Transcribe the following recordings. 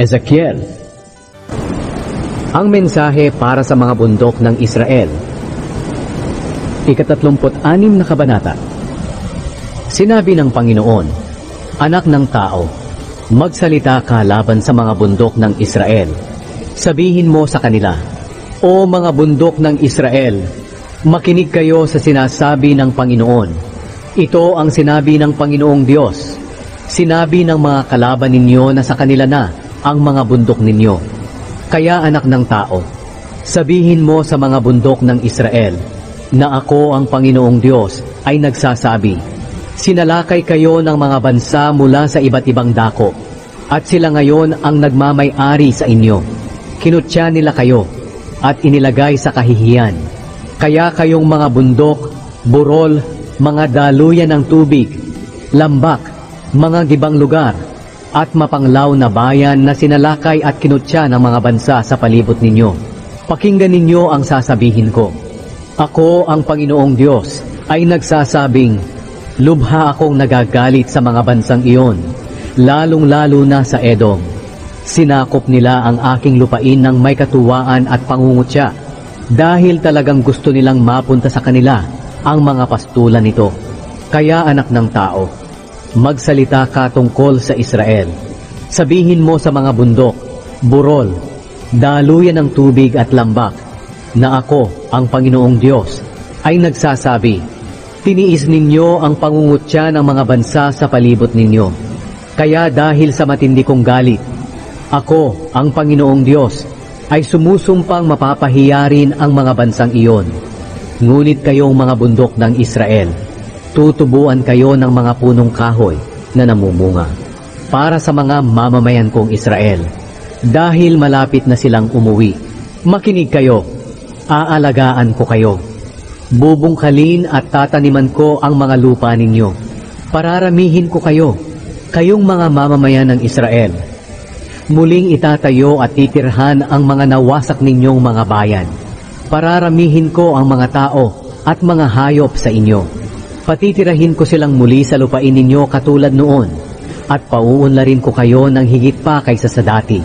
Ezekiel. Ang mensahe para sa mga bundok ng Israel. Ika-36 na kabanata. Sinabi ng Panginoon, Anak ng tao, magsalita ka laban sa mga bundok ng Israel. Sabihin mo sa kanila, O mga bundok ng Israel, makinig kayo sa sinasabi ng Panginoon. Ito ang sinabi ng Panginoong Diyos. Sinabi ng mga kalaban ninyo na sa kanila na ang mga bundok ninyo. Kaya anak ng tao, sabihin mo sa mga bundok ng Israel na ako ang Panginoong Diyos ay nagsasabi, Sinalakay kayo ng mga bansa mula sa iba't ibang dako, at sila ngayon ang nagmamay-ari sa inyo. Kinutya nila kayo at inilagay sa kahihiyan. Kaya kayong mga bundok, burol, mga daluyan ng tubig, lambak, mga gibang lugar, at mapanglaw na bayan na sinalakay at kinutya ng mga bansa sa palibot ninyo. Pakinggan ninyo ang sasabihin ko. Ako ang Panginoong Diyos ay nagsasabing, Lubha akong nagagalit sa mga bansang iyon, lalong-lalo na sa Edom. Sinakop nila ang aking lupain ng may katuwaan at pangungutya, dahil talagang gusto nilang mapunta sa kanila ang mga pastulan nito. Kaya anak ng tao, magsalita ka tungkol sa Israel. Sabihin mo sa mga bundok, burol, daluyan ng tubig at lambak, na ako, ang Panginoong Diyos, ay nagsasabi, Tiniis ninyo ang pangungutya ng mga bansa sa palibot ninyo. Kaya dahil sa matindi kong galit, ako, ang Panginoong Diyos, ay sumusumpang mapapahiyarin ang mga bansang iyon. Ngunit kayong mga bundok ng Israel, tutubuan kayo ng mga punong kahoy na namumunga para sa mga mamamayan kong Israel. Dahil malapit na silang umuwi, makinig kayo, aalagaan ko kayo. Bubungkalin at tataniman ko ang mga lupa ninyo. Pararamihin ko kayo, kayong mga mamamayan ng Israel. Muling itatayo at titirhan ang mga nawasak ninyong mga bayan. Pararamihin ko ang mga tao at mga hayop sa inyo. Patitirahin ko silang muli sa lupain ninyo katulad noon, at pauunlarin ko kayo ng higit pa kaysa sa dati,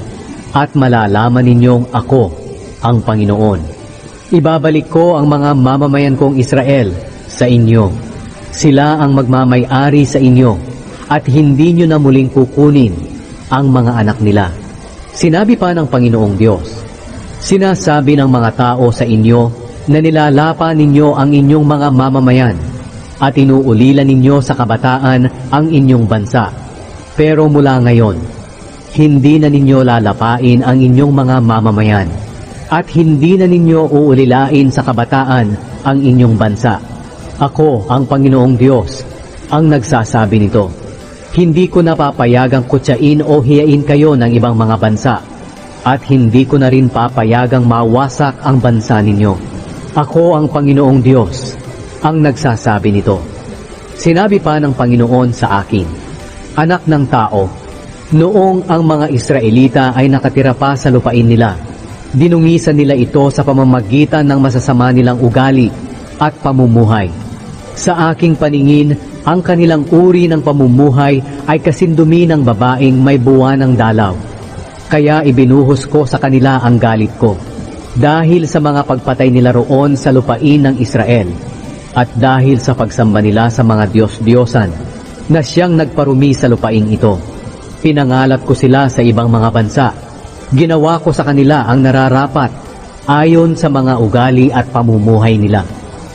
at malalaman ninyong ako, ang Panginoon. Ibabalik ko ang mga mamamayan kong Israel sa inyo. Sila ang magmamay-ari sa inyo, at hindi nyo na muling kukunin ang mga anak nila. Sinabi pa ng Panginoong Diyos, Sinasabi ng mga tao sa inyo na nilalapa ninyo ang inyong mga mamamayan, at inuulilan ninyo sa kabataan ang inyong bansa. Pero mula ngayon, hindi na ninyo lalapain ang inyong mga mamamayan, at hindi na ninyo uulilain sa kabataan ang inyong bansa. Ako, ang Panginoong Diyos, ang nagsasabi nito. Hindi ko napapayagang kutsain o hiyain kayo ng ibang mga bansa, at hindi ko na rin papayagang mawasak ang bansa ninyo. Ako ang Panginoong Diyos, ang nagsasabi nito. Sinabi pa ng Panginoon sa akin, Anak ng tao, noong ang mga Israelita ay nakatira pa sa lupain nila, dinungisan nila ito sa pamamagitan ng masasama nilang ugali at pamumuhay. Sa aking paningin, ang kanilang uri ng pamumuhay ay kasindumi ng babaeng may buwan ng dalaw. Kaya ibinuhos ko sa kanila ang galit ko, dahil sa mga pagpatay nila roon sa lupain ng Israel, at dahil sa pagsamba nila sa mga Diyos-Diyosan na siyang nagparumi sa lupaing ito. Pinangalat ko sila sa ibang mga bansa. Ginawa ko sa kanila ang nararapat ayon sa mga ugali at pamumuhay nila.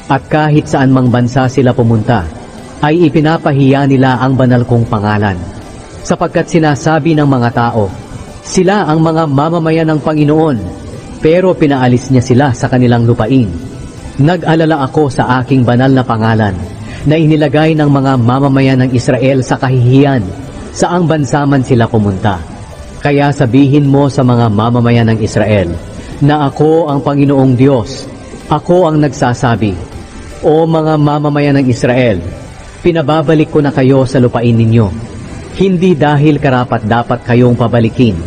At kahit saan mang bansa sila pumunta, ay ipinapahiya nila ang banal kong pangalan. Sapagkat sinasabi ng mga tao, sila ang mga mamamayan ng Panginoon, pero pinaalis niya sila sa kanilang lupain. Nag-alala ako sa aking banal na pangalan na inilagay ng mga mamamayan ng Israel sa kahihiyan saang bansa man sila pumunta. Kaya sabihin mo sa mga mamamayan ng Israel na ako ang Panginoong Diyos. Ako ang nagsasabi, O mga mamamayan ng Israel, pinababalik ko na kayo sa lupain ninyo, hindi dahil karapat-dapat kayong pabalikin,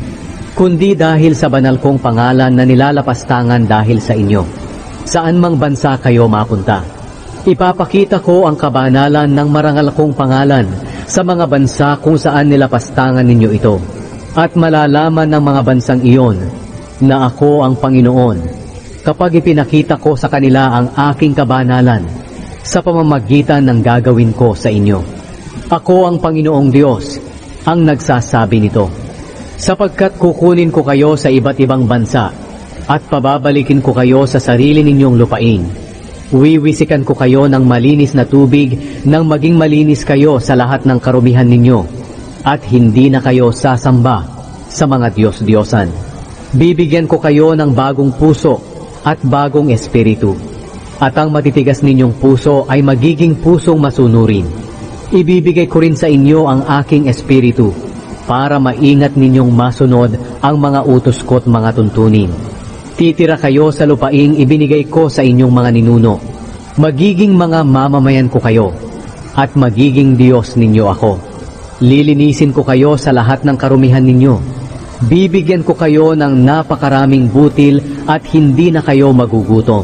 kundi dahil sa banal kong pangalan na nilalapastangan dahil sa inyo. Saan mang bansa kayo mapunta, ipapakita ko ang kabanalan ng marangal kong pangalan sa mga bansa kung saan nilapastangan ninyo ito. At malalaman ng mga bansang iyon na ako ang Panginoon kapag ipinakita ko sa kanila ang aking kabanalan sa pamamagitan ng gagawin ko sa inyo. Ako ang Panginoong Diyos ang nagsasabi nito. Sapagkat kukunin ko kayo sa iba't ibang bansa at pababalikin ko kayo sa sarili ninyong lupain. Wiwisikan ko kayo ng malinis na tubig nang maging malinis kayo sa lahat ng karumihan ninyo at hindi na kayo sasamba sa mga Diyos-Diyosan. Bibigyan ko kayo ng bagong puso at bagong espiritu, at ang matitigas ninyong puso ay magiging pusong masunurin. Ibibigay ko rin sa inyo ang aking espiritu para maingat ninyong masunod ang mga utos ko't mga tuntunin. Titira kayo sa lupaing ibinigay ko sa inyong mga ninuno. Magiging mga mamamayan ko kayo, at magiging Diyos ninyo ako. Lilinisin ko kayo sa lahat ng karumihan ninyo. Bibigyan ko kayo ng napakaraming butil at hindi na kayo magugutom.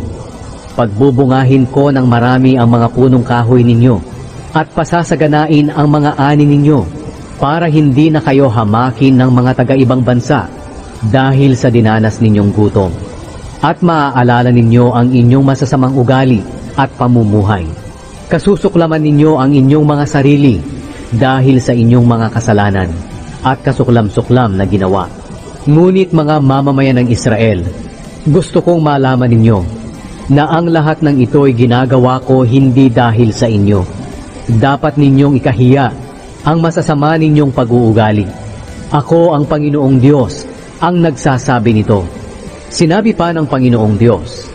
Pagbubungahin ko ng marami ang mga punong kahoy ninyo at pasasaganain ang mga ani ninyo para hindi na kayo hamakin ng mga taga-ibang bansa dahil sa dinanas ninyong gutom. At maaalala ninyo ang inyong masasamang ugali at pamumuhay. Kasusuklaman ninyo ang inyong mga sarili dahil sa inyong mga kasalanan at kasuklam-suklam na ginawa. Ngunit mga mamamayan ng Israel, gusto kong malaman ninyo na ang lahat ng ito'y ginagawa ko hindi dahil sa inyo. Dapat ninyong ikahiya ang masasama ninyong pag-uugali. Ako ang Panginoong Diyos ang nagsasabi nito. Sinabi pa ng Panginoong Diyos,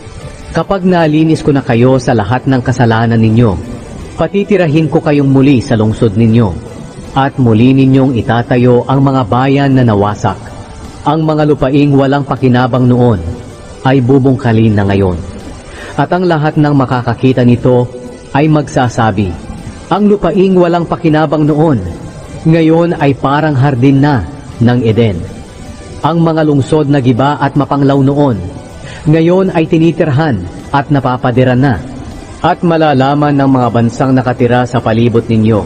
kapag nalinis ko na kayo sa lahat ng kasalanan ninyo, patitirahin ko kayong muli sa lungsod ninyo, at muli ninyong itatayo ang mga bayan na nawasak. Ang mga lupaing walang pakinabang noon ay bubungkalin na ngayon. At ang lahat ng makakakita nito ay magsasabi, ang lupaing walang pakinabang noon, ngayon ay parang hardin na ng Eden. Ang mga lungsod na giba at mapanglaw noon, ngayon ay tinitirhan at napapadiran na. At malalaman ng mga bansang nakatira sa palibot ninyo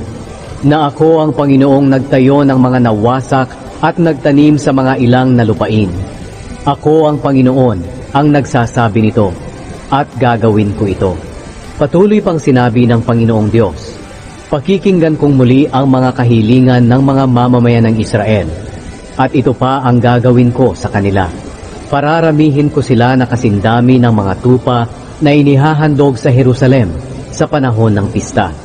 na ako ang Panginoong nagtayo ng mga nawasak at nagtanim sa mga ilang na lupain. Ako ang Panginoon ang nagsasabi nito, at gagawin ko ito. Patuloy pang sinabi ng Panginoong Diyos, pakikinggan kong muli ang mga kahilingan ng mga mamamayan ng Israel, at ito pa ang gagawin ko sa kanila. Pararamihin ko sila na kasindami ng mga tupa na inihahandog sa Jerusalem sa panahon ng pista.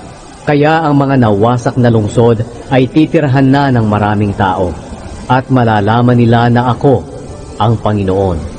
Kaya ang mga nawasak na lungsod ay titirhan na ng maraming tao, at malalaman nila na ako ang Panginoon.